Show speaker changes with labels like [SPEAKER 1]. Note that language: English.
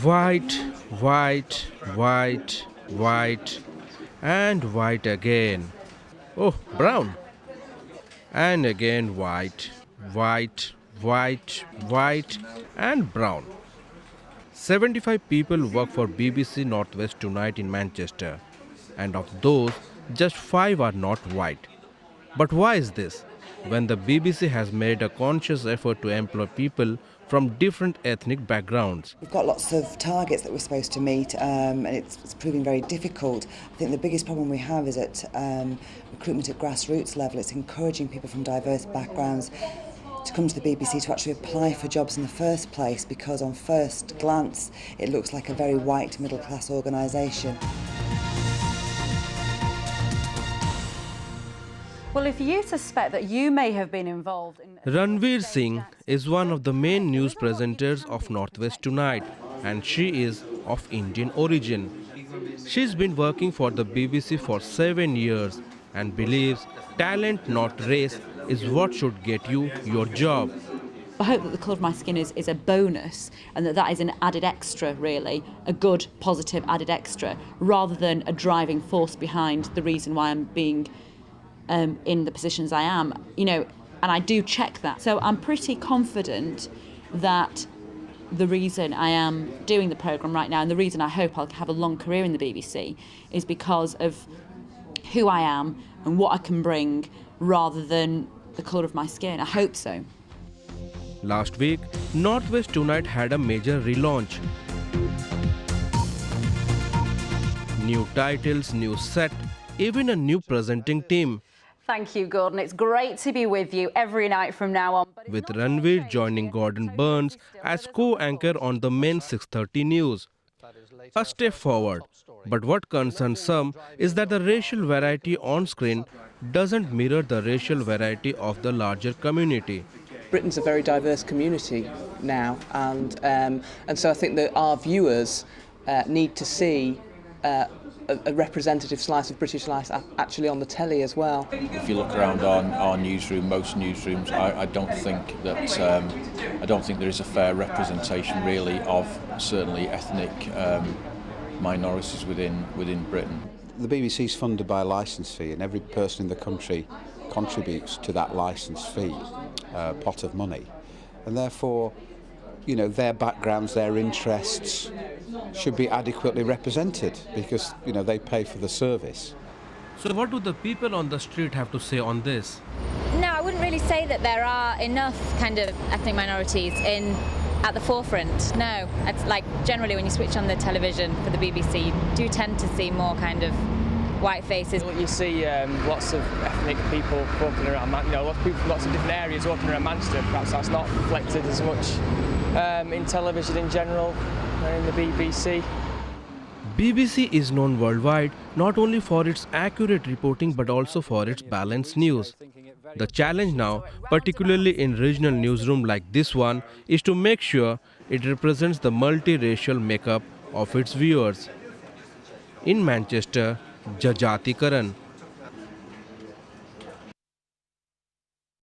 [SPEAKER 1] White, white, white, white, and white again. Oh, brown. And again white, white, white, white, and brown. 75 people work for BBC Northwest Tonight in Manchester, and of those, just 5 are not white. But why is this? When the BBC has made a conscious effort to employ people from different ethnic backgrounds.
[SPEAKER 2] We've got lots of targets that we're supposed to meet, and it's proving very difficult. I think the biggest problem we have is at recruitment at grassroots level. It's encouraging people from diverse backgrounds to come to the BBC to actually apply for jobs in the first place, because on first glance it looks like a very white middle class organisation.
[SPEAKER 3] Well, if you suspect that you may have been involved in...
[SPEAKER 1] Ranveer Singh is one of the main news presenters of Northwest Tonight, and she is of Indian origin. She's been working for the BBC for 7 years and believes talent, not race, is what should get you your job.
[SPEAKER 4] I hope that the colour of my skin is a bonus, and that is an added extra, really, a good, positive added extra, rather than a driving force behind the reason why I'm being in the positions I am, and I do check that. So I'm pretty confident that the reason I am doing the programme right now, and the reason I hope I'll have a long career in the BBC, is because of who I am and what I can bring, rather than the colour of my skin. I hope so.
[SPEAKER 1] Last week, Northwest Tonight had a major relaunch. New titles, new set, even a new presenting team.
[SPEAKER 3] Thank you, Gordon. It's great to be with you every night from now on.
[SPEAKER 1] With Ranveer joining Gordon Burns as co-anchor on the main 6:30 news. A step forward. But what concerns some is that the racial variety on screen doesn't mirror the racial variety of the larger community.
[SPEAKER 5] Britain's a very diverse community now, and so I think that our viewers need to see a representative slice of British life actually on the telly as well.
[SPEAKER 6] If you look around our newsroom, most newsrooms, I don't think there is a fair representation really of certainly ethnic minorities within Britain.
[SPEAKER 7] The BBC is funded by a licence fee, and every person in the country contributes to that licence fee pot of money, and therefore, their backgrounds, their interests should be adequately represented, because they pay for the service.
[SPEAKER 1] So what do the people on the street have to say on this?
[SPEAKER 8] No, I wouldn't really say that there are enough kind of ethnic minorities at the forefront. No, it's like generally when you switch on the television for the BBC, you do tend to see more kind of white faces.
[SPEAKER 9] You see lots of ethnic people walking around, lots of people from lots of different areas walking around Manchester. Perhaps that's not reflected as much in television in general, in the BBC.
[SPEAKER 1] BBC is known worldwide not only for its accurate reporting but also for its balanced news. The challenge now, particularly in regional newsroom like this one, is to make sure it represents the multiracial makeup of its viewers. In Manchester, Jajati Karan.